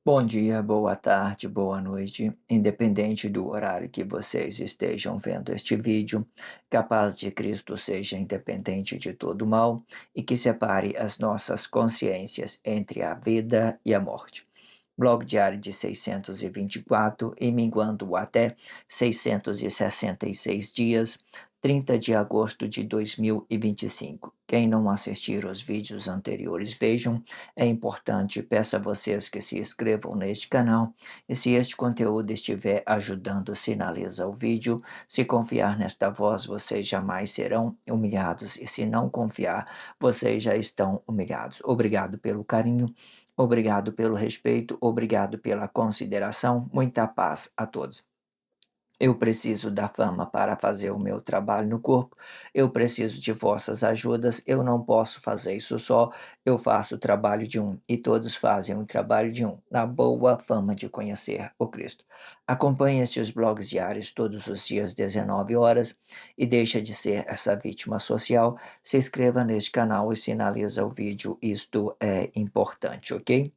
Bom dia, boa tarde, boa noite, independente do horário que vocês estejam vendo este vídeo, que a paz de Cristo seja independente de todo mal e que separe as nossas consciências entre a vida e a morte. Blog diário de 624 e minguando até 666 dias, 30 de agosto de 2025. Quem não assistir os vídeos anteriores, vejam. É importante, peço a vocês que se inscrevam neste canal e se este conteúdo estiver ajudando, sinaliza o vídeo. Se confiar nesta voz, vocês jamais serão humilhados e se não confiar, vocês já estão humilhados. Obrigado pelo carinho, obrigado pelo respeito, obrigado pela consideração. Muita paz a todos. Eu preciso da fama para fazer o meu trabalho no corpo. Eu preciso de vossas ajudas. Eu não posso fazer isso só. Eu faço o trabalho de um e todos fazem o trabalho de um, na boa fama de conhecer o Cristo. Acompanhe estes blogs diários todos os dias, 19 horas, e deixa de ser essa vítima social. Se inscreva neste canal e sinaliza o vídeo. Isto é importante, ok?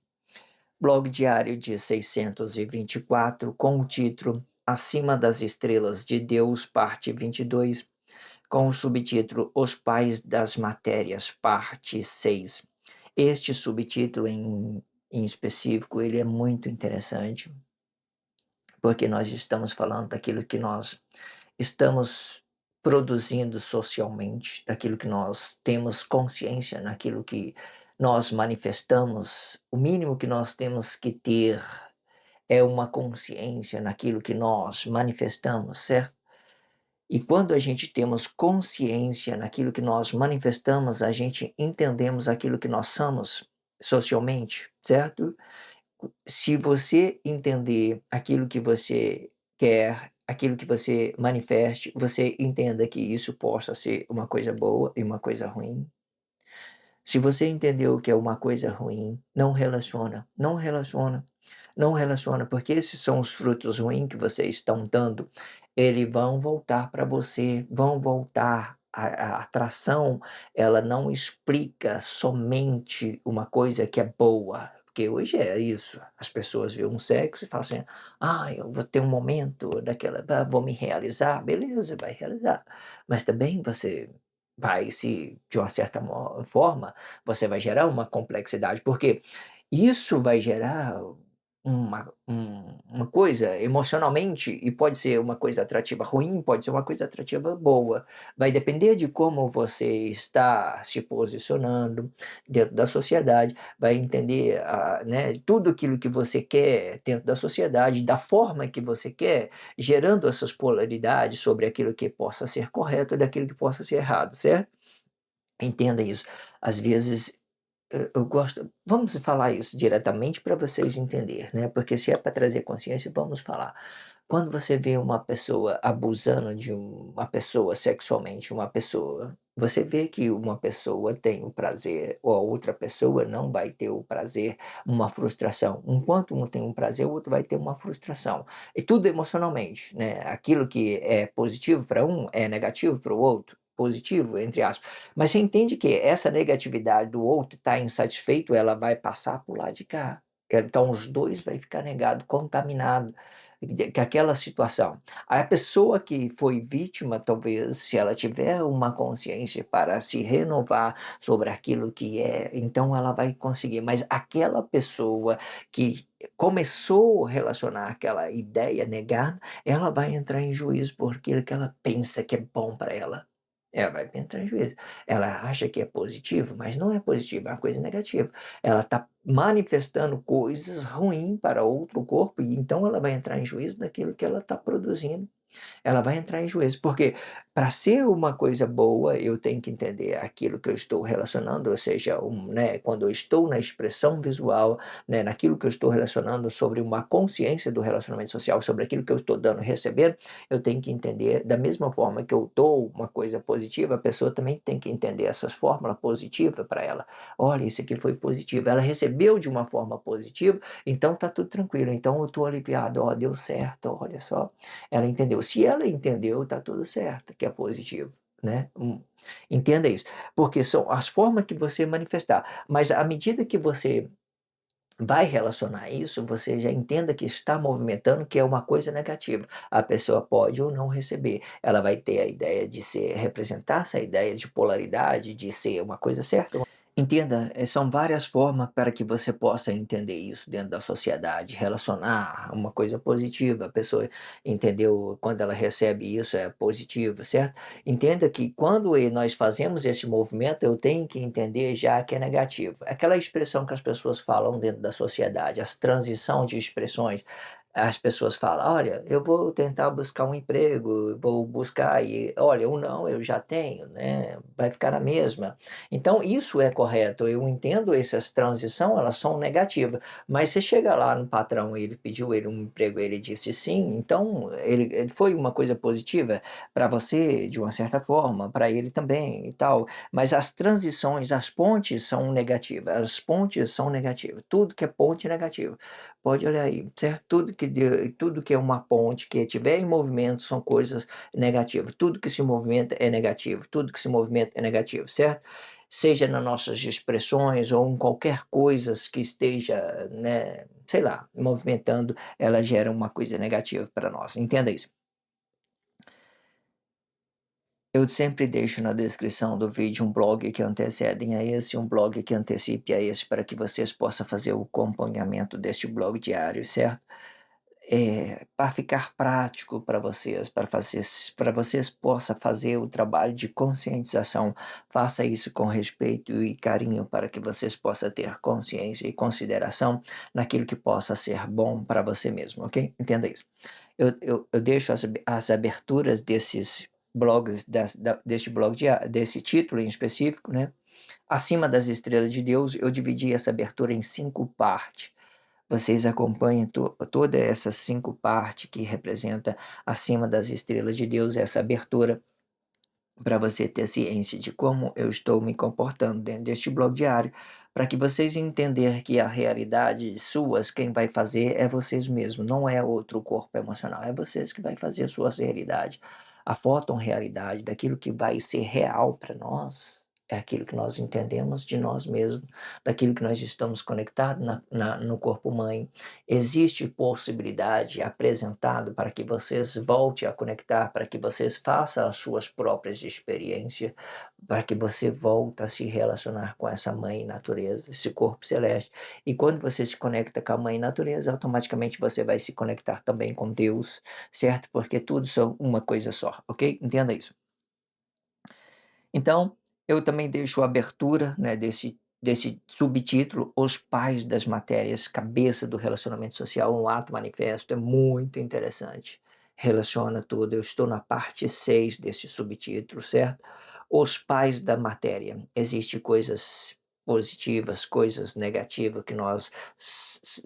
Blog diário de 624, com o título Acima das Estrelas de Deus, parte 22, com o subtítulo Os Pais das Matérias, parte 6. Este subtítulo em específico, ele é muito interessante, porque nós estamos falando daquilo que nós estamos produzindo socialmente, daquilo que nós temos consciência, naquilo que nós manifestamos. O mínimo que nós temos que ter é uma consciência naquilo que nós manifestamos, certo? E quando a gente temos consciência naquilo que nós manifestamos, a gente entendemos aquilo que nós somos socialmente, certo? Se você entender aquilo que você quer, aquilo que você manifeste, você entenda que isso possa ser uma coisa boa e uma coisa ruim. Se você entendeu que é uma coisa ruim, não relaciona, não relaciona, não relaciona, porque esses são os frutos ruins que vocês estão dando, eles vão voltar para você, vão voltar. A atração, ela não explica somente uma coisa que é boa, porque hoje é isso. As pessoas veem um sexo e falam assim: ah, eu vou ter um momento daquela, vou me realizar, beleza, vai realizar. Mas também você vai se, de uma certa forma, você vai gerar uma complexidade, porque isso vai gerar uma coisa emocionalmente, e pode ser uma coisa atrativa ruim, pode ser uma coisa atrativa boa. Vai depender de como você está se posicionando dentro da sociedade, vai entender, né, tudo aquilo que você quer dentro da sociedade, da forma que você quer, gerando essas polaridades sobre aquilo que possa ser correto e daquilo que possa ser errado, certo? Entenda isso. Às vezes eu gosto, vamos falar isso diretamente para vocês entender, né, porque se é para trazer consciência, vamos falar. Quando você vê uma pessoa abusando de uma pessoa sexualmente, uma pessoa, você vê que uma pessoa tem o prazer ou a outra pessoa não vai ter o prazer, uma frustração. Enquanto um tem um prazer, o outro vai ter uma frustração. E tudo emocionalmente, né, aquilo que é positivo para um é negativo para o outro. Positivo, entre aspas. Mas você entende que essa negatividade do outro estar insatisfeito, ela vai passar para o lado de cá. Então os 2 vai ficar negado, contaminado com aquela situação. Aí a pessoa que foi vítima, talvez, se ela tiver uma consciência para se renovar sobre aquilo que é, então ela vai conseguir. Mas aquela pessoa que começou a relacionar aquela ideia negada, ela vai entrar em juízo por aquilo que ela pensa que é bom para ela. Ela vai entrar em juízo. Ela acha que é positivo, mas não é positivo, é uma coisa negativa. Ela está manifestando coisas ruins para outro corpo, e então ela vai entrar em juízo daquilo que ela está produzindo. Ela vai entrar em juízo, porque para ser uma coisa boa, eu tenho que entender aquilo que eu estou relacionando, ou seja, né, quando eu estou na expressão visual, né, naquilo que eu estou relacionando sobre uma consciência do relacionamento social, sobre aquilo que eu estou dando e recebendo, eu tenho que entender, da mesma forma que eu dou uma coisa positiva, a pessoa também tem que entender essas fórmulas positivas para ela. Olha, isso aqui foi positivo. Ela recebeu de uma forma positiva, então está tudo tranquilo. Então eu estou aliviado, ó, deu certo, olha só. Ela entendeu. Se ela entendeu, está tudo certo, que é positivo, né? Entenda isso. Porque são as formas que você manifestar. Mas à medida que você vai relacionar isso, você já entenda que está movimentando, que é uma coisa negativa. A pessoa pode ou não receber. Ela vai ter a ideia de ser representar essa ideia de polaridade, de ser uma coisa certa. Entenda, são várias formas para que você possa entender isso dentro da sociedade, relacionar uma coisa positiva, a pessoa entendeu quando ela recebe isso é positivo, certo? Entenda que quando nós fazemos esse movimento, eu tenho que entender já que é negativo. Aquela expressão que as pessoas falam dentro da sociedade, as transição de expressões, as pessoas falam: "Olha, eu vou tentar buscar um emprego, vou buscar e olha, ou não, eu já tenho, né, vai ficar na mesma". Então isso é correto, eu entendo essas transição, elas são negativas, mas você chega lá no patrão, ele pediu ele um emprego, ele disse sim, então ele foi uma coisa positiva para você, de uma certa forma, para ele também e tal, mas as transições, as pontes são negativas, as pontes são negativas, tudo que é ponte é negativo. Pode olhar aí, certo? Tudo que é uma ponte, que tiver em movimento são coisas negativas, tudo que se movimenta é negativo, tudo que se movimenta é negativo, certo? Seja nas nossas expressões ou em qualquer coisas que esteja, né, sei lá, movimentando, ela gera uma coisa negativa para nós, entenda isso. Eu sempre deixo na descrição do vídeo um blog que antecedem a esse, um blog que antecipe a esse, para que vocês possam fazer o acompanhamento deste blog diário, certo? Para ficar prático para vocês possa fazer o trabalho de conscientização, faça isso com respeito e carinho para que vocês possam ter consciência e consideração naquilo que possa ser bom para você mesmo, ok? Entenda isso. Eu deixo as aberturas desses blogs, deste blog desse título em específico, né, Acima das Estrelas de Deus, eu dividi essa abertura em 5 partes. Vocês acompanhem toda essas 5 partes que representa acima das estrelas de Deus, essa abertura, para você ter ciência de como eu estou me comportando dentro deste blog diário, para que vocês entender que a realidade suas, quem vai fazer é vocês mesmos, não é outro corpo emocional, é vocês que vai fazer a sua realidade. A foton-realidade daquilo que vai ser real para nós, é aquilo que nós entendemos de nós mesmos, daquilo que nós estamos conectados no corpo mãe. Existe possibilidade apresentado para que vocês voltem a conectar, para que vocês façam as suas próprias experiências, para que você volte a se relacionar com essa mãe natureza, esse corpo celeste. E quando você se conecta com a mãe natureza, automaticamente você vai se conectar também com Deus, certo? Porque tudo são uma coisa só, ok? Entenda isso. Então, eu também deixo a abertura, né, desse subtítulo, Os Pais das Matérias, Cabeça do Relacionamento Social, um ato manifesto, é muito interessante. Relaciona tudo. Eu estou na parte 6 desse subtítulo, certo? Os Pais da Matéria. Existem coisas positivas, coisas negativas que nós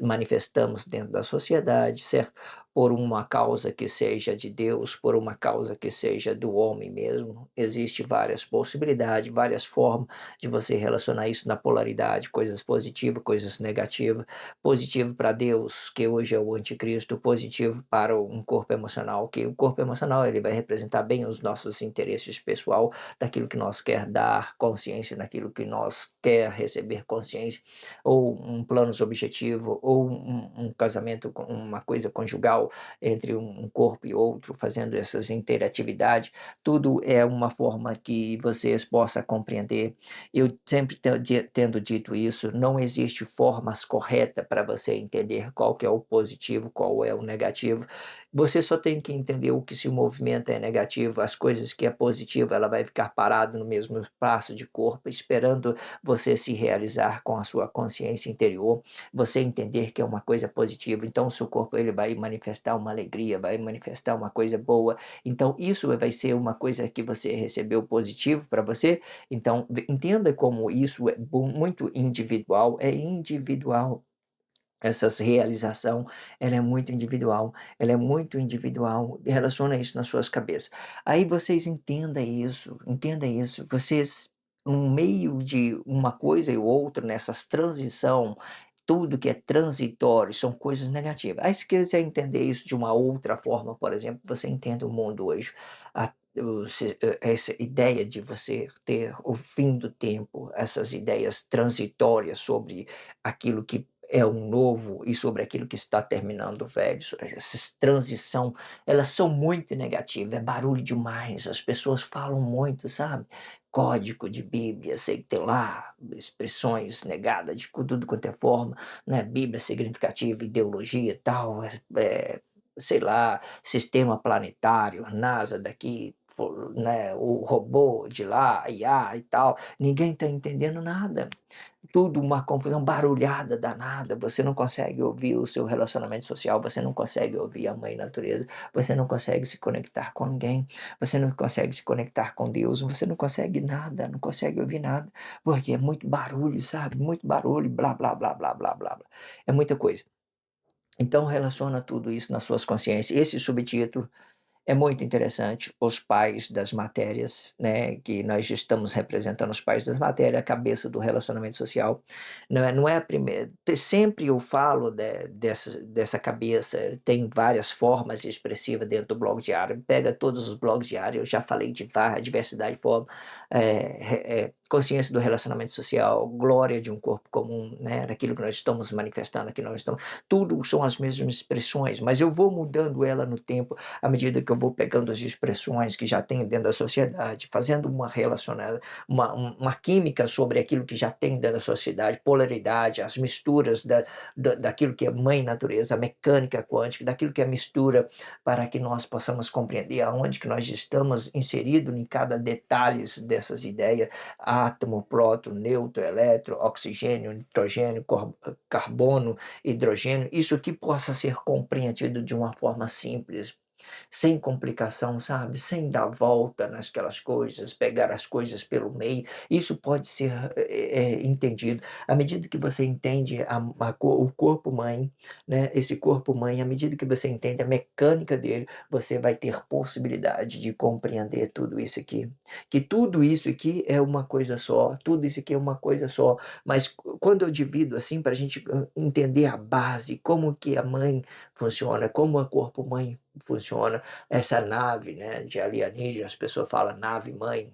manifestamos dentro da sociedade, certo? Por uma causa que seja de Deus, por uma causa que seja do homem mesmo. Existe várias possibilidades, várias formas de você relacionar isso na polaridade, coisas positivas, coisas negativas. Positivo para Deus, que hoje é o anticristo, positivo para um corpo emocional, que o corpo emocional ele vai representar bem os nossos interesses pessoal, daquilo que nós quer dar consciência, naquilo que nós quer receber consciência, ou um planos objetivo, ou um casamento, uma coisa conjugal, entre um corpo e outro, fazendo essas interatividades, tudo é uma forma que vocês possam compreender. Eu sempre tendo dito isso, não existe formas corretas para você entender qual que é o positivo, qual é o negativo. Você só tem que entender o que se movimenta é negativo, as coisas que é positivo, ela vai ficar parado no mesmo espaço de corpo, esperando você se realizar com a sua consciência interior, você entender que é uma coisa positiva, então o seu corpo ele vai manifestar uma alegria, vai manifestar uma coisa boa. Então isso vai ser uma coisa que você recebeu positivo para você. Então entenda como isso é muito individual, é individual. Essas realização, ela é muito individual, ela é muito individual, relaciona isso nas suas cabeças. Aí vocês entenda isso, vocês no meio de uma coisa e outra, nessas transição, tudo que é transitório são coisas negativas. Aí se quiser entender isso de uma outra forma, por exemplo, você entende o mundo hoje, essa ideia de você ter o fim do tempo, essas ideias transitórias sobre aquilo que é um novo e sobre aquilo que está terminando o velho. Essas transição, elas são muito negativas, é barulho demais, as pessoas falam muito, sabe? Código de Bíblia, sei que tem lá expressões negadas de tudo quanto é forma, né? Bíblia significativa, ideologia e tal, sei lá, sistema planetário, NASA daqui, né, o robô de lá, IA e tal, ninguém está entendendo nada. Tudo uma confusão, barulhada danada, você não consegue ouvir o seu relacionamento social, você não consegue ouvir a mãe natureza, você não consegue se conectar com ninguém, você não consegue se conectar com Deus, você não consegue nada, não consegue ouvir nada, porque é muito barulho, sabe? Muito barulho, blá, blá, blá, blá, blá, blá, blá. É muita coisa. Então relaciona tudo isso nas suas consciências. Esse subtítulo é muito interessante, os pais das matérias, né, que nós estamos representando os pais das matérias, a cabeça do relacionamento social. Não é a primeira. Sempre eu falo dessa cabeça, tem várias formas expressivas dentro do blog diário. Pega todos os blogs diários, eu já falei de várias, diversidade de formas. Consciência do relacionamento social, glória de um corpo comum, né, daquilo que nós estamos manifestando aqui, nós estamos. Tudo são as mesmas expressões, mas eu vou mudando ela no tempo à medida que eu vou pegando as expressões que já tem dentro da sociedade, fazendo uma relacionada, uma química sobre aquilo que já tem dentro da sociedade, polaridade, as misturas daquilo que é mãe natureza, a mecânica quântica, daquilo que é mistura, para que nós possamos compreender aonde que nós estamos inseridos em cada detalhe dessas ideias, átomo, próton, nêutron, elétron, oxigênio, nitrogênio, carbono, hidrogênio, isso que possa ser compreendido de uma forma simples, sem complicação, sabe? Sem dar volta nasquelas coisas, pegar as coisas pelo meio. Isso pode ser entendido. À medida que você entende o corpo mãe, né? Esse corpo mãe, à medida que você entende a mecânica dele, você vai ter possibilidade de compreender tudo isso aqui. Que tudo isso aqui é uma coisa só, tudo isso aqui é uma coisa só. Mas quando eu divido assim, para a gente entender a base, como que a mãe funciona, como o corpo mãe funciona, essa nave, né, de alienígena, as pessoas falam nave mãe,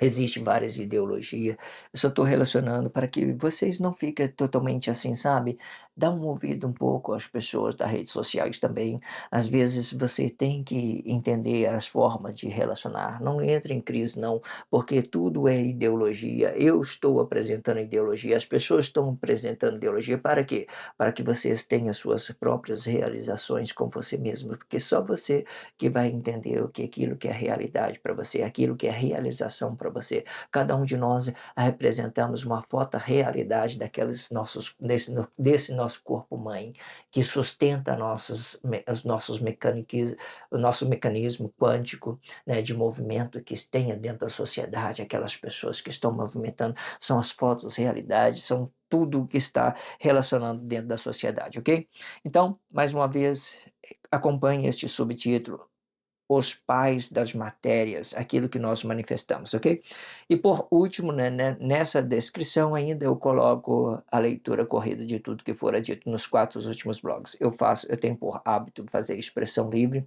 existem várias ideologias. Eu só estou relacionando para que vocês não fiquem totalmente assim, sabe? Dá um ouvido um pouco às pessoas das redes sociais também. Às vezes você tem que entender as formas de relacionar. Não entre em crise, não, porque tudo é ideologia. Eu estou apresentando ideologia, as pessoas estão apresentando ideologia. Para quê? Para que vocês tenham suas próprias realizações com você mesmo, porque só você que vai entender o que aquilo que é realidade para você, aquilo que é realização para você. Cada um de nós representamos uma foto-realidade daqueles desse nosso corpo mãe, que sustenta os nossos o nosso mecanismo quântico, né, de movimento que tenha dentro da sociedade, aquelas pessoas que estão movimentando, são as fotos realidades, são tudo que está relacionando dentro da sociedade, ok? Então, mais uma vez, acompanhe este subtítulo, os pais das matérias, aquilo que nós manifestamos, ok? E por último, nessa descrição ainda eu coloco a leitura corrida de tudo que fora dito nos 4 últimos blogs. Eu tenho por hábito fazer expressão livre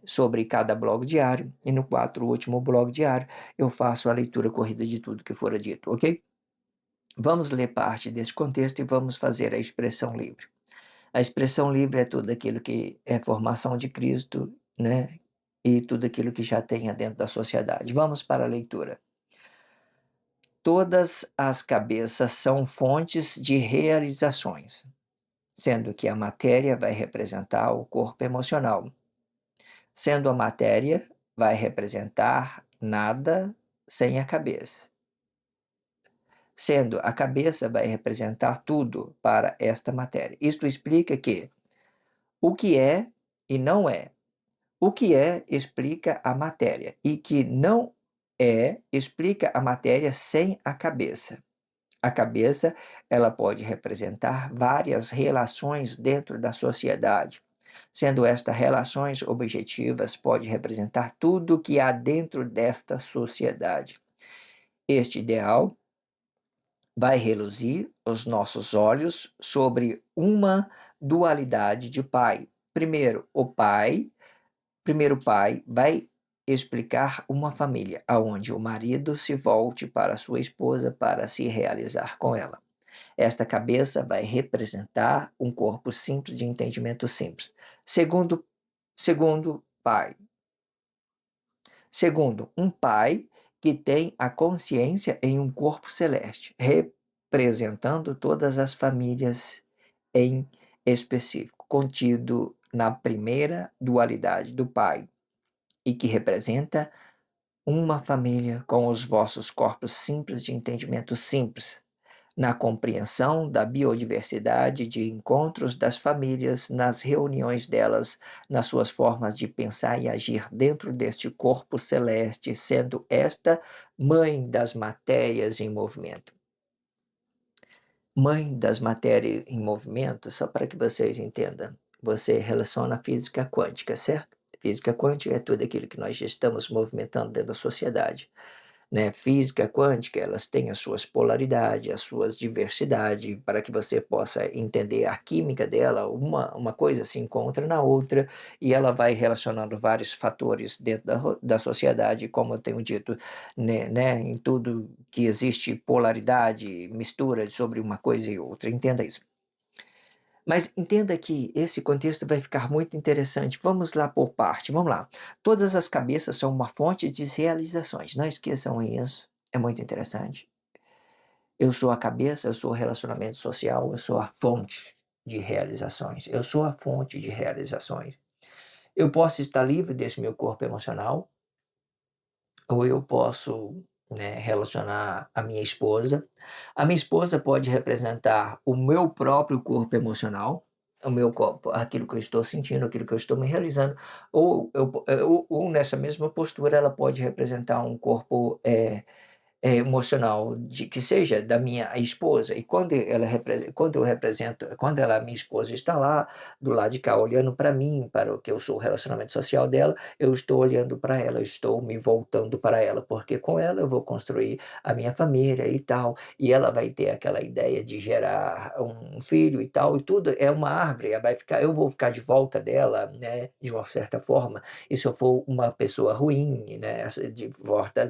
sobre cada blog diário, e no 4 último blog diário eu faço a leitura corrida de tudo que fora dito, ok? Vamos ler parte desse contexto e vamos fazer a expressão livre. A expressão livre é tudo aquilo que é formação de Cristo, né? E tudo aquilo que já tenha dentro da sociedade. Vamos para a leitura. Todas as cabeças são fontes de realizações, sendo que a matéria vai representar o corpo emocional, sendo a matéria vai representar nada sem a cabeça, sendo a cabeça vai representar tudo para esta matéria. Isto explica que o que é e não é. O que é explica a matéria e que não é explica a matéria sem a cabeça. A cabeça, ela pode representar várias relações dentro da sociedade, sendo estas relações objetivas pode representar tudo que há dentro desta sociedade. Este ideal vai reluzir os nossos olhos sobre uma dualidade de pai. Primeiro pai vai explicar uma família onde o marido se volte para sua esposa para se realizar com ela. Esta cabeça vai representar um corpo simples de entendimento simples. Segundo pai. Segundo, um pai que tem a consciência em um corpo celeste, representando todas as famílias em específico, contido na primeira dualidade do pai, e que representa uma família com os vossos corpos simples de entendimento simples, na compreensão da biodiversidade de encontros das famílias, nas reuniões delas, nas suas formas de pensar e agir dentro deste corpo celeste, sendo esta mãe das matérias em movimento. Mãe das matérias em movimento, só para que vocês entendam, você relaciona a física quântica, certo? Física quântica é tudo aquilo que nós estamos movimentando dentro da sociedade, né? Física quântica, elas têm as suas polaridades, as suas diversidades, para que você possa entender a química dela, uma coisa se encontra na outra, e ela vai relacionando vários fatores dentro da sociedade, como eu tenho dito, né, em tudo que existe polaridade, mistura sobre uma coisa e outra, entenda isso. Mas entenda que esse contexto vai ficar muito interessante. Vamos lá por parte, vamos lá. Todas as cabeças são uma fonte de realizações, não esqueçam isso, é muito interessante. Eu sou a cabeça, eu sou o relacionamento social, eu sou a fonte de realizações, eu sou a fonte de realizações. Eu posso estar livre desse meu corpo emocional, ou eu posso, né, relacionar a minha esposa. A minha esposa pode representar o meu próprio corpo emocional, o meu corpo, aquilo que eu estou sentindo, aquilo que eu estou me realizando, ou nessa mesma postura ela pode representar um corpo emocional de que seja da minha esposa, e quando ela, minha esposa, está lá do lado de cá olhando para mim, para o que eu sou o relacionamento social dela, eu estou olhando para ela, estou me voltando para ela, porque com ela eu vou construir a minha família e tal, e ela vai ter aquela ideia de gerar um filho e tal, e tudo é uma árvore, eu vou ficar de volta dela, né, de uma certa forma, e se eu for uma pessoa ruim, né, de volta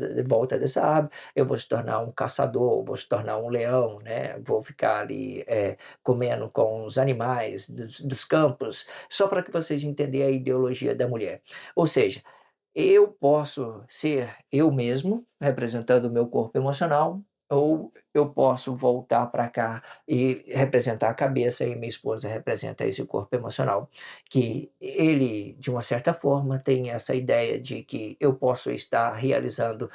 dessa árvore, eu vou se tornar um caçador, vou se tornar um leão, né? Vou ficar ali comendo com os animais dos campos, só para que vocês entendam a ideologia da mulher. Ou seja, eu posso ser eu mesmo, representando o meu corpo emocional, ou eu posso voltar para cá e representar a cabeça, e minha esposa representa esse corpo emocional, que ele, de uma certa forma, tem essa ideia de que eu posso estar realizando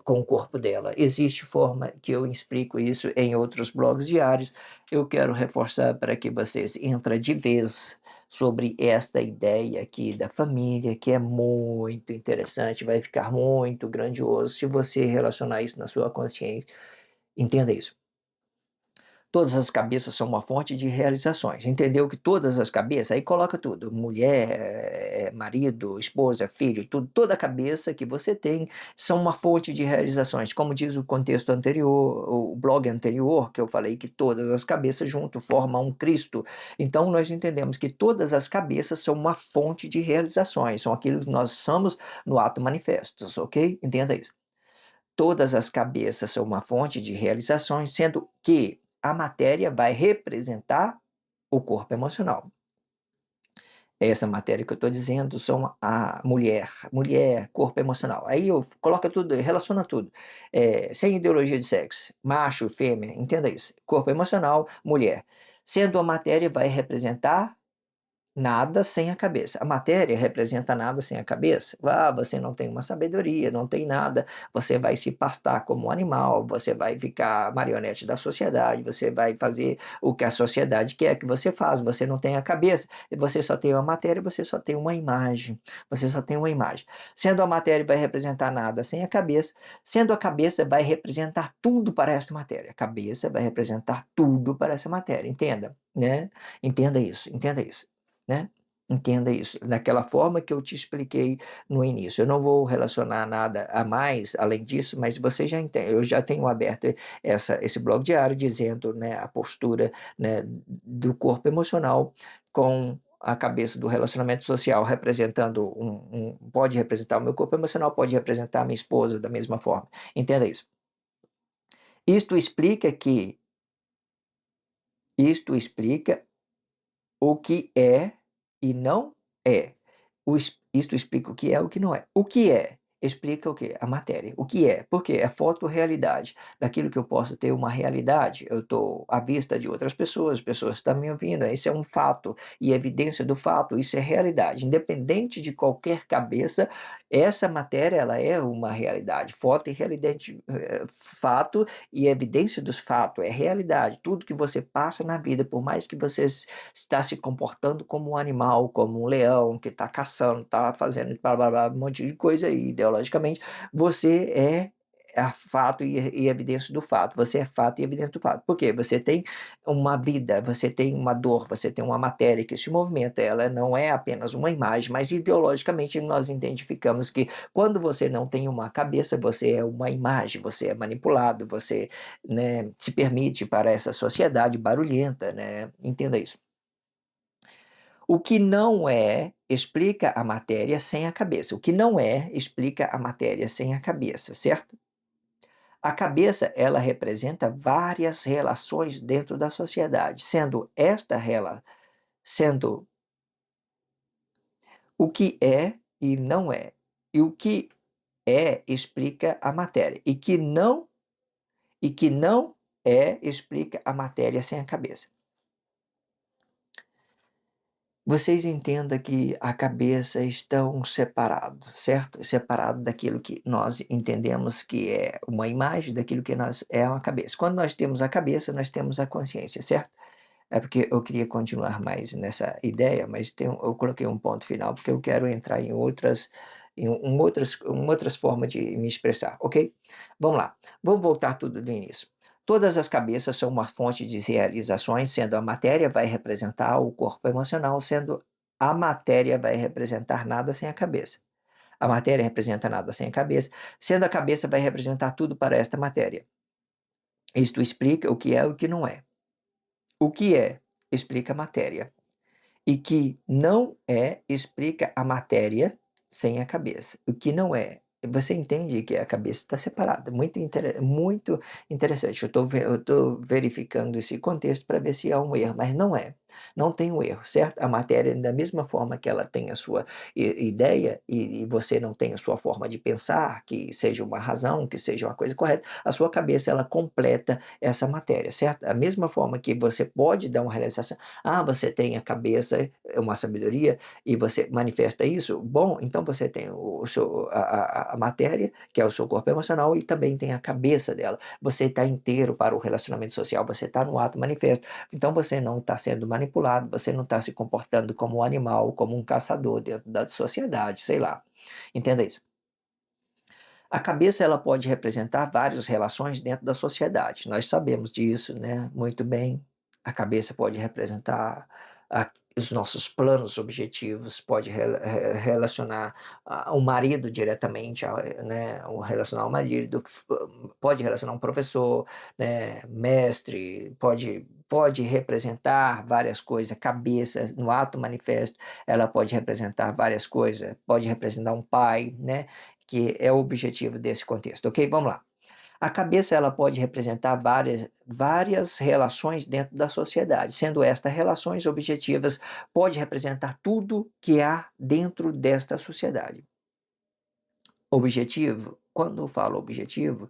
com o corpo dela. Existe forma que eu explico isso em outros blogs diários. Eu quero reforçar para que vocês entrem de vez sobre esta ideia aqui da família, que é muito interessante, vai ficar muito grandioso se você relacionar isso na sua consciência. Entenda isso. Todas as cabeças são uma fonte de realizações. Entendeu que todas as cabeças, aí coloca tudo, mulher, marido, esposa, filho, tudo, toda a cabeça que você tem são uma fonte de realizações. Como diz o contexto anterior, o blog anterior, que eu falei que todas as cabeças junto formam um Cristo. Então nós entendemos que todas as cabeças são uma fonte de realizações, são aquilo que nós somos no ato manifestos, ok? Entenda isso. Todas as cabeças são uma fonte de realizações, sendo que a matéria vai representar o corpo emocional. Essa matéria que eu estou dizendo são a mulher, corpo emocional. Aí eu coloca tudo, relaciona tudo, sem ideologia de sexo, macho, fêmea, entenda isso. Corpo emocional, mulher. Sendo a matéria vai representar nada sem a cabeça. A matéria representa nada sem a cabeça. Ah, você não tem uma sabedoria, não tem nada, você vai se pastar como um animal, você vai ficar marionete da sociedade, você vai fazer o que a sociedade quer que você faça, você não tem a cabeça, você só tem uma matéria, você só tem uma imagem, você só tem uma imagem. Sendo a matéria vai representar nada sem a cabeça, sendo a cabeça vai representar tudo para essa matéria. A cabeça vai representar tudo para essa matéria, entenda, né? Entenda isso, né? Entenda isso, daquela forma que eu te expliquei no início. Eu não vou relacionar nada a mais além disso, mas você já entende. Eu já tenho aberto esse blog diário dizendo, né, a postura, né, do corpo emocional com a cabeça do relacionamento social, representando pode representar o meu corpo emocional, pode representar a minha esposa da mesma forma. Entenda isso. Isto explica que Isto explica o que é e não é. Isto explica o que é e o que não é. O que é, explica o quê? A matéria. O que é? Porque é fotorrealidade. Daquilo que eu posso ter uma realidade, eu estou à vista de outras pessoas, as pessoas estão me ouvindo, isso é um fato, e evidência do fato, isso é realidade. Independente de qualquer cabeça, essa matéria, ela é uma realidade. Foto e realidade, fato e evidência dos fatos, é realidade. Tudo que você passa na vida, por mais que você está se comportando como um animal, como um leão que está caçando, está fazendo blá, blá, blá, um monte de coisa aí, ideologicamente, você é fato e evidência do fato. Você é fato e evidência do fato. Por quê? Você tem uma vida, você tem uma dor, você tem uma matéria que se movimenta. Ela não é apenas uma imagem, mas ideologicamente nós identificamos que quando você não tem uma cabeça, você é uma imagem, você é manipulado, você, né, se permite para essa sociedade barulhenta, né? Entenda isso. O que não é, explica a matéria sem a cabeça. O que não é, explica a matéria sem a cabeça, certo? A cabeça, ela representa várias relações dentro da sociedade, sendo o que é e não é. E o que é explica a matéria. E que não é explica a matéria sem a cabeça. Vocês entendam que a cabeça estão separados, certo? Separado daquilo que nós entendemos que é uma imagem, daquilo que nós é uma cabeça. Quando nós temos a cabeça, nós temos a consciência, certo? É porque eu queria continuar mais nessa ideia, mas eu coloquei um ponto final porque eu quero entrar em outras formas de me expressar, ok? Vamos lá, vamos voltar tudo do início. Todas as cabeças são uma fonte de realizações, sendo a matéria vai representar o corpo emocional, sendo a matéria vai representar nada sem a cabeça. A matéria representa nada sem a cabeça, sendo a cabeça vai representar tudo para esta matéria. Isto explica o que é e o que não é. O que é explica a matéria. E que não é explica a matéria sem a cabeça. O que não é. Você entende que a cabeça está separada. Muito interessante. Eu estou verificando esse contexto para ver se há um erro, mas não é. Não tem um erro, certo? A matéria, da mesma forma que ela tem a sua ideia e você não tem a sua forma de pensar, que seja uma razão, que seja uma coisa correta, a sua cabeça ela completa essa matéria, certo? Da mesma forma que você pode dar uma realização, você tem a cabeça, uma sabedoria, e você manifesta isso, bom, então você tem a matéria, que é o seu corpo emocional, e também tem a cabeça dela. Você está inteiro para o relacionamento social, você está no ato manifesto. Então você não está sendo manipulado, você não está se comportando como um animal, como um caçador dentro da sociedade, sei lá. Entenda isso. A cabeça ela pode representar várias relações dentro da sociedade. Nós sabemos disso, né? Muito bem. A cabeça pode representar os nossos planos, objetivos, pode relacionar o marido diretamente, né? Relacionar o marido, pode relacionar um professor, né? Mestre, pode representar várias coisas. A cabeça, no ato manifesto, ela pode representar várias coisas. Pode representar um pai, né? Que é o objetivo desse contexto, ok? Vamos lá. A cabeça ela pode representar várias relações dentro da sociedade, sendo estas relações objetivas, pode representar tudo que há dentro desta sociedade. Objetivo, quando eu falo objetivo,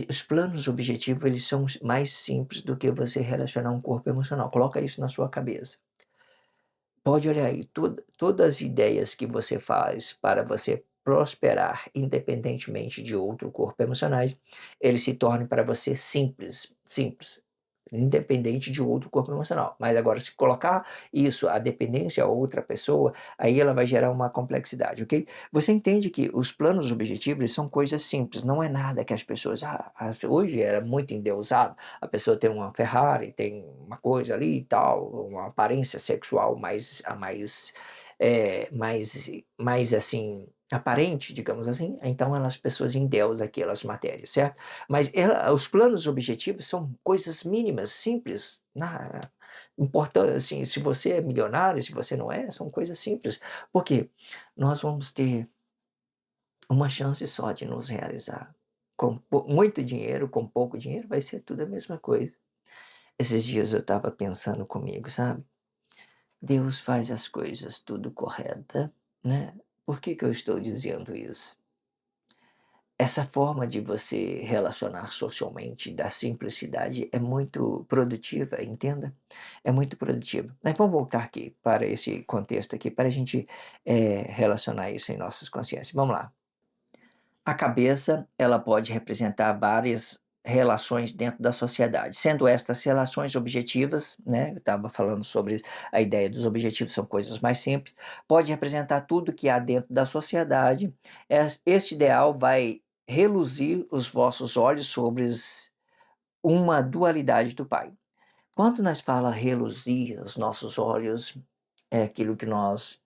os planos objetivos eles são mais simples do que você relacionar um corpo emocional. Coloca isso na sua cabeça. Pode olhar aí, todas as ideias que você faz para você prosperar independentemente de outro corpo emocionais, eles se tornam para você simples, simples, independente de outro corpo emocional. Mas agora, se colocar isso, a dependência a outra pessoa, aí ela vai gerar uma complexidade, ok? Você entende que os planos objetivos eles são coisas simples, não é nada que as pessoas, hoje era muito endeusado, a pessoa tem uma Ferrari, tem uma coisa ali e tal, uma aparência sexual mais assim, aparente, digamos assim, então as pessoas endeusam aquelas matérias, certo? Mas os planos objetivos são coisas mínimas, simples, importante, assim, se você é milionário, se você não é, são coisas simples, porque nós vamos ter uma chance só de nos realizar. Com muito dinheiro, com pouco dinheiro, vai ser tudo a mesma coisa. Esses dias eu estava pensando comigo, sabe? Deus faz as coisas tudo correta, né? Por que que eu estou dizendo isso? Essa forma de você relacionar socialmente da simplicidade é muito produtiva, entenda? É muito produtiva. Mas vamos voltar aqui para esse contexto aqui, para a gente relacionar isso em nossas consciências. Vamos lá. A cabeça, ela pode representar várias relações dentro da sociedade, sendo estas relações objetivas, né, eu estava falando sobre a ideia dos objetivos, são coisas mais simples, pode representar tudo que há dentro da sociedade. Este ideal vai reluzir os vossos olhos sobre uma dualidade do Pai. Quando nós fala reluzir os nossos olhos, é aquilo que nós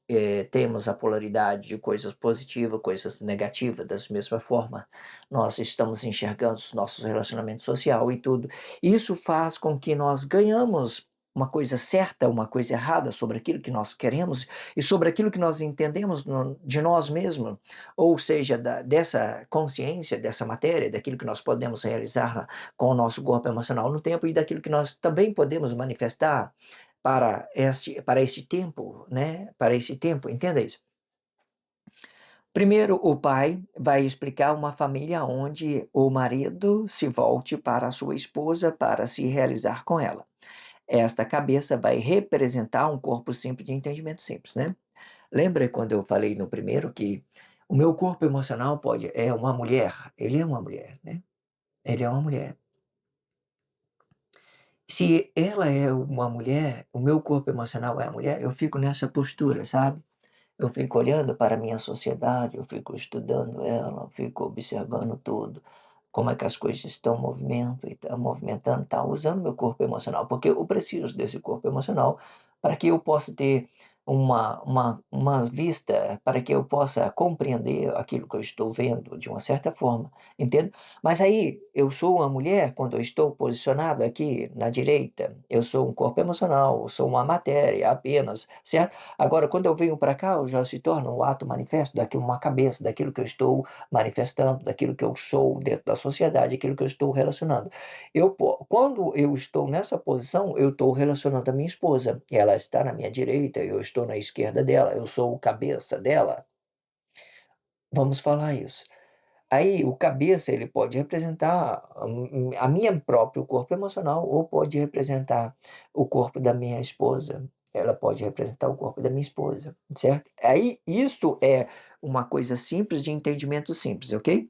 temos a polaridade de coisas positivas, coisas negativas, da mesma forma, nós estamos enxergando os nossos relacionamentos social e tudo. Isso faz com que nós ganhamos uma coisa certa, uma coisa errada sobre aquilo que nós queremos e sobre aquilo que nós entendemos de nós mesmos, ou seja, dessa consciência, dessa matéria, daquilo que nós podemos realizar com o nosso corpo emocional no tempo e daquilo que nós também podemos manifestar para este tempo, né? Para este tempo, entenda isso. Primeiro, o pai vai explicar uma família onde o marido se volte para a sua esposa para se realizar com ela. Esta cabeça vai representar um corpo simples de entendimento simples, né? Lembra quando eu falei no primeiro que o meu corpo emocional é uma mulher, ele é uma mulher, né? Ele é uma mulher. Se ela é uma mulher, o meu corpo emocional é a mulher, eu fico nessa postura, sabe? Eu fico olhando para a minha sociedade, eu fico estudando ela, eu fico observando tudo, como é que as coisas estão movimento e tá movimentando, tá usando meu corpo emocional, porque eu preciso desse corpo emocional para que eu possa ter uma vista, para que eu possa compreender aquilo que eu estou vendo de uma certa forma, entende? Mas aí, eu sou uma mulher quando eu estou posicionado aqui na direita, eu sou um corpo emocional, eu sou uma matéria apenas, certo? Agora, quando eu venho para cá, eu já se torna um ato manifesto daquilo, uma cabeça, daquilo que eu estou manifestando, daquilo que eu sou dentro da sociedade, aquilo que eu estou relacionando. Quando eu estou nessa posição, eu estou relacionando a minha esposa. Ela está na minha direita, eu estou na esquerda dela, eu sou o cabeça dela. Vamos falar isso. Aí, o cabeça, ele pode representar a minha próprio corpo emocional ou pode representar o corpo da minha esposa. Ela pode representar o corpo da minha esposa, certo? Aí, isso é uma coisa simples de entendimento simples, ok?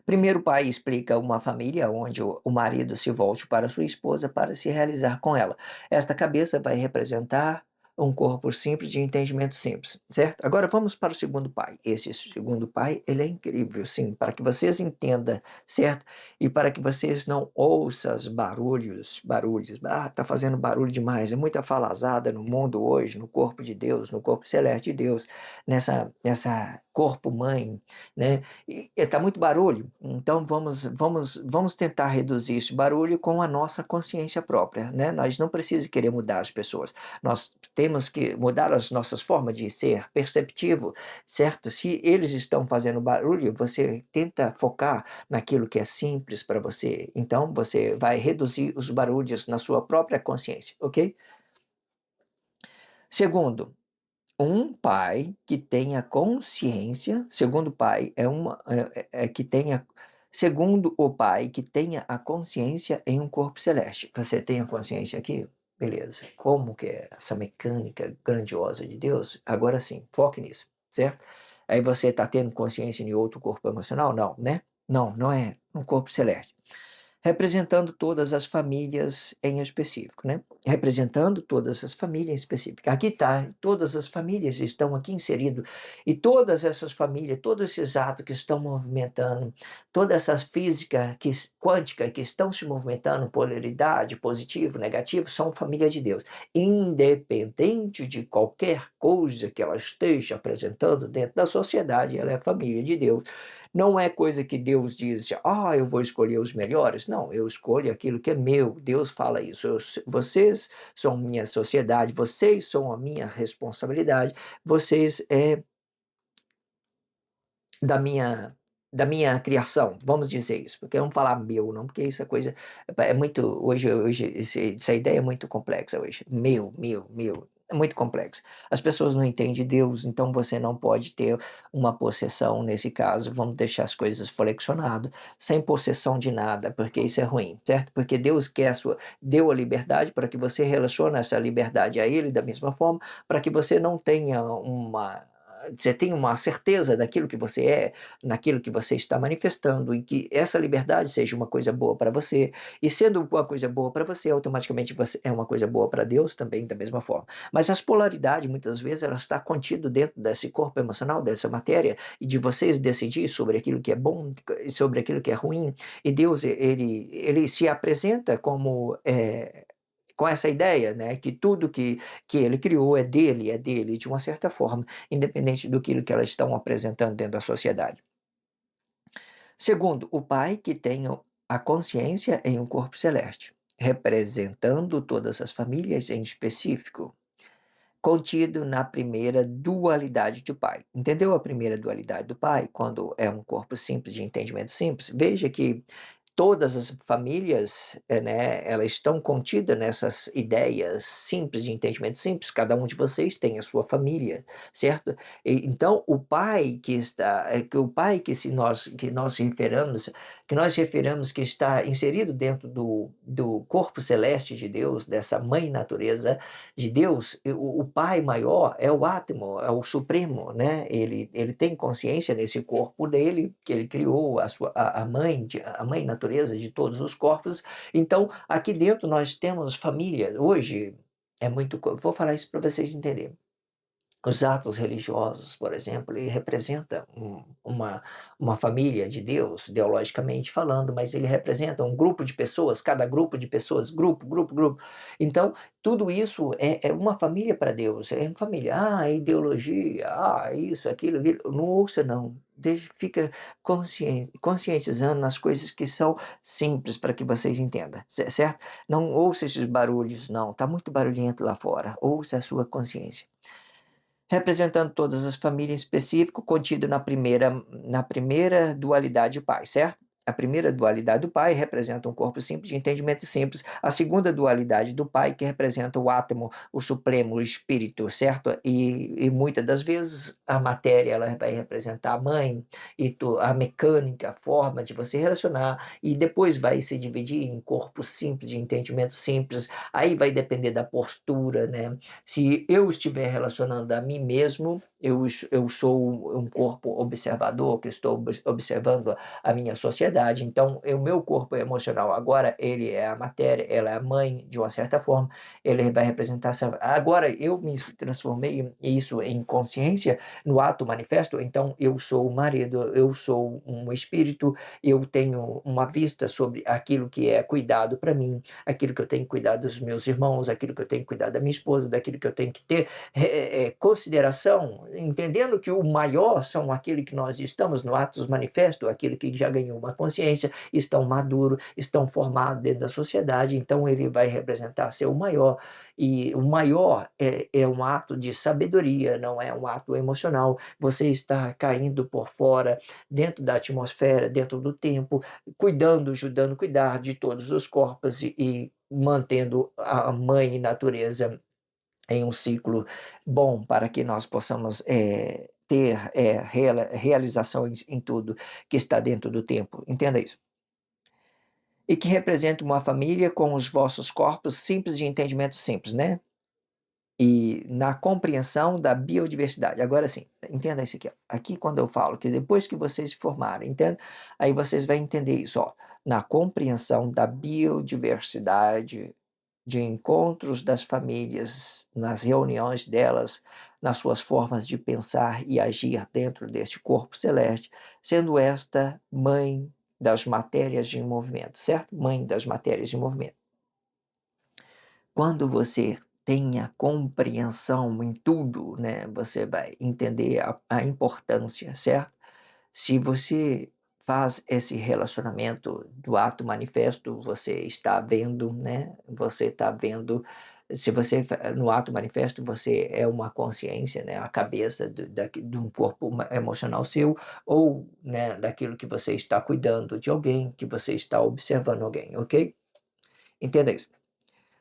Primeiro, o pai explica uma família onde o marido se volte para sua esposa para se realizar com ela. Esta cabeça vai representar um corpo simples de entendimento simples, certo? Agora vamos para o segundo pai. Esse segundo pai, ele é incrível, sim, para que vocês entendam, certo? E para que vocês não ouçam os barulhos. Ah, tá fazendo barulho demais. É muita falazada no mundo hoje, no corpo de Deus, no corpo celeste de Deus, nessa corpo mãe, né? E está muito barulho, então vamos tentar reduzir esse barulho com a nossa consciência própria, né? Nós não precisamos querer mudar as pessoas, nós temos que mudar as nossas formas de ser perceptivo, certo? Se eles estão fazendo barulho, você tenta focar naquilo que é simples para você, então você vai reduzir os barulhos na sua própria consciência, ok? Segundo, um pai que tenha consciência, segundo o pai, que tenha, segundo o pai, que tenha a consciência em um corpo celeste. Você tem a consciência aqui? Beleza. Como que é essa mecânica grandiosa de Deus? Agora sim, foque nisso, certo? Aí você está tendo consciência em outro corpo emocional? Não, né? Não, não é um corpo celeste representando todas as famílias em específico, né? Representando todas as famílias em específico. Aqui está, todas as famílias estão aqui inseridas, e todas essas famílias, todos esses atos que estão movimentando, toda essa física quântica que estão se movimentando, polaridade, positivo, negativo, são família de Deus. Independente de qualquer coisa que ela esteja apresentando dentro da sociedade, ela é família de Deus. Não é coisa que Deus diz, ah, eu vou escolher os melhores. Não, eu escolho aquilo que é meu. Deus fala isso. Vocês são minha sociedade, vocês são a minha responsabilidade, vocês é da minha. da minha criação, vamos dizer isso, porque eu não falar meu não, porque isso é coisa é muito hoje essa ideia é muito complexa hoje, meu, é muito complexo. As pessoas não entendem Deus, então você não pode ter uma possessão nesse caso, vamos deixar as coisas flexionado, sem possessão de nada, porque isso é ruim, certo? Porque Deus quer a sua deu a liberdade para que você relacione essa liberdade a Ele da mesma forma, para que você não tenha você tenha uma certeza daquilo que você é, naquilo que você está manifestando, e que essa liberdade seja uma coisa boa para você, e sendo uma coisa boa para você, automaticamente você é uma coisa boa para Deus também, da mesma forma. Mas as polaridades, muitas vezes, ela está contida dentro desse corpo emocional, dessa matéria, e de vocês decidir sobre aquilo que é bom, sobre aquilo que é ruim, e Deus, ele se apresenta como com essa ideia, né, que tudo que ele criou é dele, de uma certa forma, independente do que elas estão apresentando dentro da sociedade. Segundo, o Pai que tem a consciência em um corpo celeste, representando todas as famílias em específico, contido na primeira dualidade do Pai. Entendeu a primeira dualidade do Pai? Quando é um corpo simples, de entendimento simples? Veja que todas as famílias, né, elas estão contidas nessas ideias simples, de entendimento simples, cada um de vocês tem a sua família, certo? Então, o pai que está, que o pai que nós referamos que está inserido dentro do corpo celeste de Deus, dessa mãe natureza de Deus, o pai maior é o átomo, é o supremo, né? Ele tem consciência nesse corpo dele, que ele criou, a mãe natureza de todos os corpos. Então, aqui dentro nós temos família. Hoje é muito. Vou falar isso para vocês entenderem. Os atos religiosos, por exemplo, ele representa uma família de Deus, ideologicamente falando, mas ele representa um grupo de pessoas, cada grupo de pessoas, grupo. Então, tudo isso é uma família para Deus, é uma família. Ah, ideologia, isso, aquilo. Não ouça, não. Fica conscientizando nas coisas que são simples para que vocês entendam, certo? Não ouça esses barulhos, não. Está muito barulhento lá fora. Ouça a sua consciência representando todas as famílias em específico, contido na primeira dualidade do Pai, certo? A primeira dualidade do Pai representa um corpo simples, de entendimento simples. A segunda dualidade do Pai, que representa o átomo, o supremo, o espírito, certo? E muitas das vezes a matéria ela vai representar a mãe, a mecânica, a forma de você relacionar, e depois vai se dividir em corpo simples, de entendimento simples. Aí vai depender da postura, né? Se eu estiver relacionando a mim mesmo, eu sou um corpo observador que estou observando a minha sociedade. Então, o meu corpo emocional agora, ele é a matéria, ela é a mãe, de uma certa forma, ele vai representar essa. Agora, eu me transformei isso em consciência no ato manifesto, então eu sou o marido, eu sou um espírito, eu tenho uma vista sobre aquilo que é cuidado para mim, aquilo que eu tenho que cuidar dos meus irmãos, aquilo que eu tenho que cuidar da minha esposa, daquilo que eu tenho que ter consideração, entendendo que o maior são aquele que nós estamos no Atos Manifesto, aquele que já ganhou uma consciência, estão maduros, estão formados dentro da sociedade, então ele vai representar ser o maior, e o maior é um ato de sabedoria, não é um ato emocional, você está caindo por fora, dentro da atmosfera, dentro do tempo, cuidando, ajudando a cuidar de todos os corpos e mantendo a mãe natureza em um ciclo bom para que nós possamos ter realização em tudo que está dentro do tempo. Entenda isso. E que representa uma família com os vossos corpos simples de entendimento simples, né? E na compreensão da biodiversidade. Agora sim, entenda isso aqui. Ó. Aqui, quando eu falo que depois que vocês se formarem, entende? Aí vocês vão entender isso. Ó. Na compreensão da biodiversidade, de encontros das famílias, nas reuniões delas, nas suas formas de pensar e agir dentro deste corpo celeste, sendo esta mãe das matérias em movimento, certo? Mãe das matérias em movimento. Quando você tem a compreensão em tudo, né, você vai entender a importância, certo? Se você faz esse relacionamento do ato manifesto, você está vendo, né? Você está vendo Se você no ato manifesto, você é uma consciência, né, a cabeça de um corpo emocional seu, ou, né, daquilo que você está cuidando de alguém, que você está observando alguém, ok? Entenda isso.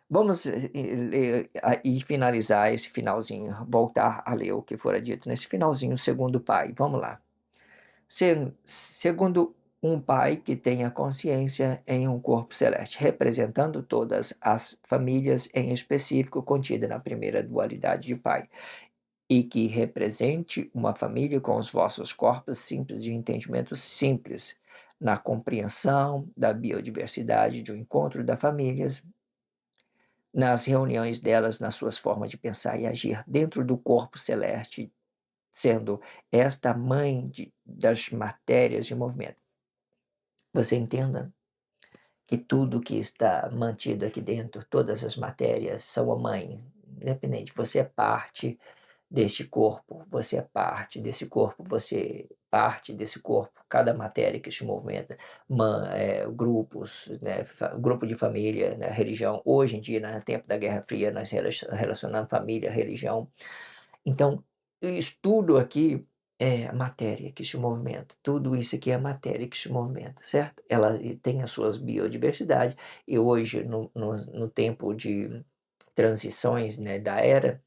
Vamos ler e finalizar esse finalzinho, voltar a ler o que fora dito nesse finalzinho, segundo o pai. Vamos lá. Segundo um pai que tenha consciência em um corpo celeste, representando todas as famílias em específico contida na primeira dualidade de pai, e que represente uma família com os vossos corpos simples de entendimento simples, na compreensão da biodiversidade do encontro da famílias, nas reuniões delas, nas suas formas de pensar e agir dentro do corpo celeste, sendo esta mãe das matérias de movimento. Você entenda que tudo que está mantido aqui dentro, todas as matérias, são a mãe, independente, você é parte deste corpo, você é parte desse corpo, você é parte desse corpo, cada matéria que se movimenta, grupos, né, grupo de família, né, religião. Hoje em dia, no tempo da Guerra Fria, nós relacionamos família, religião. Então, isso tudo aqui é matéria que se movimenta. Tudo isso aqui é matéria que se movimenta, certo? Ela tem as suas biodiversidades, e hoje, no tempo de transições, né, da era,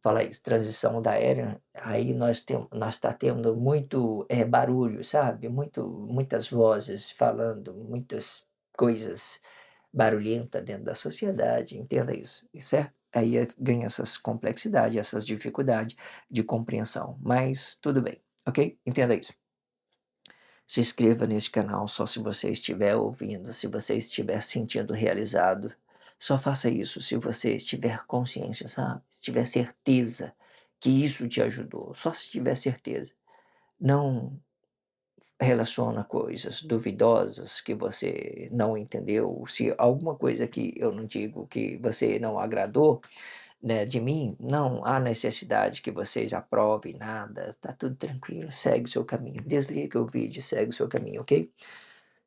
fala isso, transição da era, aí nós está tendo muito, barulho, sabe, muitas vozes falando, muitas coisas barulhenta dentro da sociedade, entenda isso, certo? Aí ganha essas complexidades, essas dificuldades de compreensão, mas tudo bem, ok? Entenda isso. Se inscreva neste canal só se você estiver ouvindo, se você estiver sentindo realizado. Só faça isso se você estiver consciência, sabe? Se tiver certeza que isso te ajudou. Só se tiver certeza. Não relaciona coisas duvidosas que você não entendeu. Se alguma coisa que eu não digo que você não agradou, né, de mim, não há necessidade que vocês aprovem nada, tá tudo tranquilo, segue o seu caminho. Desliga o vídeo, segue o seu caminho, ok?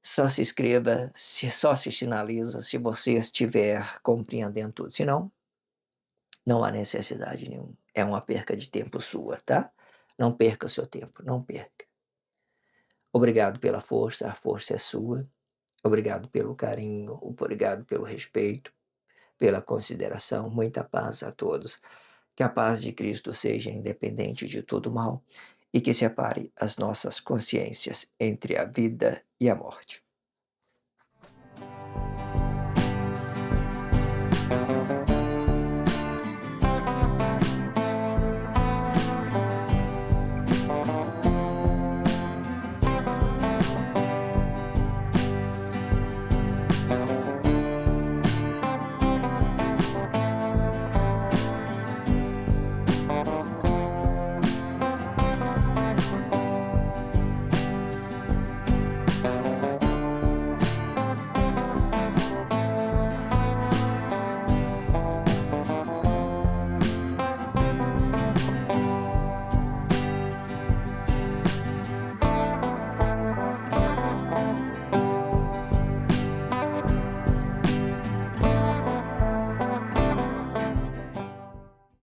Só se inscreva, só se sinaliza se você estiver compreendendo tudo. Se não, não há necessidade nenhuma. É uma perca de tempo sua, tá? Não perca o seu tempo, não perca. Obrigado pela força, a força é sua. Obrigado pelo carinho, obrigado pelo respeito, pela consideração. Muita paz a todos. Que a paz de Cristo seja independente de todo mal e que separe as nossas consciências entre a vida e a morte.